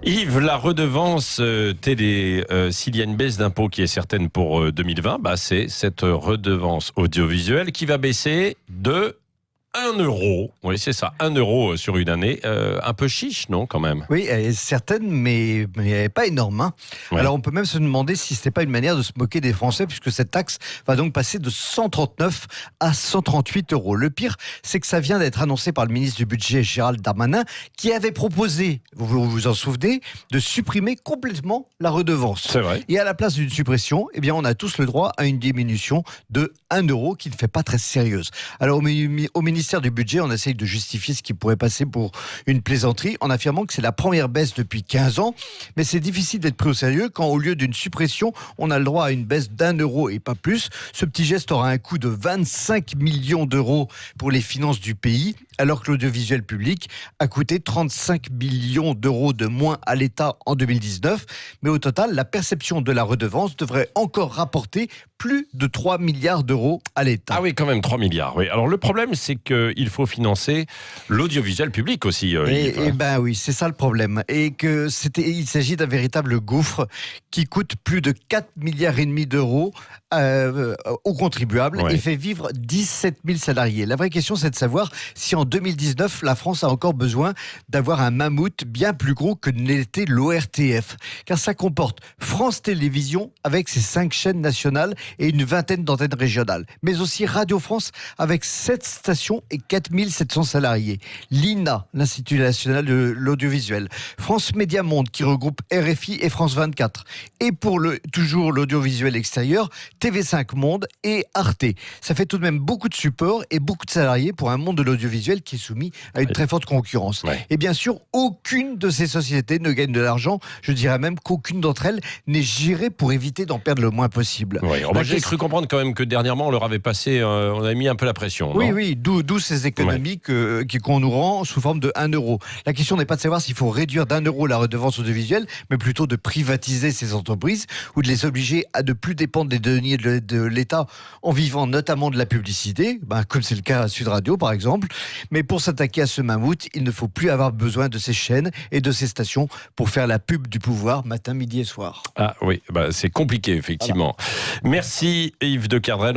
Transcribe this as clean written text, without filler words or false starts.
Yves, la redevance télé, s'il y a une baisse d'impôt qui est certaine pour 2020, c'est cette redevance audiovisuelle qui va baisser de 1 €. Oui, c'est ça, 1 € sur une année. Un peu chiche, non, quand même? Oui, elle est certaine, mais elle n'est pas énorme. Ouais. Alors on peut même se demander si ce n'est pas une manière de se moquer des Français, puisque cette taxe va donc passer de 139 à 138 €. Le pire, c'est que ça vient d'être annoncé par le ministre du Budget, Gérald Darmanin, qui avait proposé, vous vous en souvenez, de supprimer complètement la redevance. C'est vrai. Et à la place d'une suppression, on a tous le droit à une diminution de 1 € qui ne fait pas très sérieuse. Alors au ministère du Budget, on essaye de justifier ce qui pourrait passer pour une plaisanterie en affirmant que c'est la première baisse depuis 15 ans. Mais c'est difficile d'être pris au sérieux quand au lieu d'une suppression, on a le droit à une baisse d'1 € et pas plus. Ce petit geste aura un coût de 25 millions d'euros pour les finances du pays, alors que l'audiovisuel public a coûté 35 millions d'euros de moins à l'État en 2019. Mais au total, la perception de la redevance devrait encore rapporter plus de 3 milliards d'euros à l'État. Ah oui, quand même, 3 milliards. Oui. Alors le problème, c'est qu'il faut financer l'audiovisuel public aussi. Yves. Oui, c'est ça le problème. Et il s'agit d'un véritable gouffre qui coûte plus de 4 milliards et demi d'euros aux contribuables et fait vivre 17 000 salariés. La vraie question, c'est de savoir si en 2019, la France a encore besoin d'avoir un mammouth bien plus gros que ne l'était l'ORTF. Car ça comporte France Télévisions avec ses 5 chaînes nationales et une vingtaine d'antennes régionales. Mais aussi Radio France avec 7 stations et 4 700 salariés. L'INA, l'Institut national de l'audiovisuel. France Média Monde qui regroupe RFI et France 24. Et pour toujours l'audiovisuel extérieur, TV5 Monde et Arte. Ça fait tout de même beaucoup de supports et beaucoup de salariés pour un monde de l'audiovisuel qui est soumis à une très forte concurrence. Ouais. Et bien sûr, aucune de ces sociétés ne gagne de l'argent. Je dirais même qu'aucune d'entre elles n'est gérée pour éviter d'en perdre le moins possible. Ouais. Moi, j'ai cru comprendre quand même que dernièrement, on leur avait passé, on avait mis un peu la pression. Oui, d'où ces économies qu'on nous rend sous forme de 1 €. La question n'est pas de savoir s'il faut réduire d'1 € la redevance audiovisuelle, mais plutôt de privatiser ces entreprises ou de les obliger à ne plus dépendre des deniers de l'État en vivant notamment de la publicité, comme c'est le cas à Sud Radio par exemple. Mais pour s'attaquer à ce mammouth, il ne faut plus avoir besoin de ces chaînes et de ces stations pour faire la pub du pouvoir matin, midi et soir. Ah oui, c'est compliqué effectivement. Voilà. Merci Yves de Kerdrel.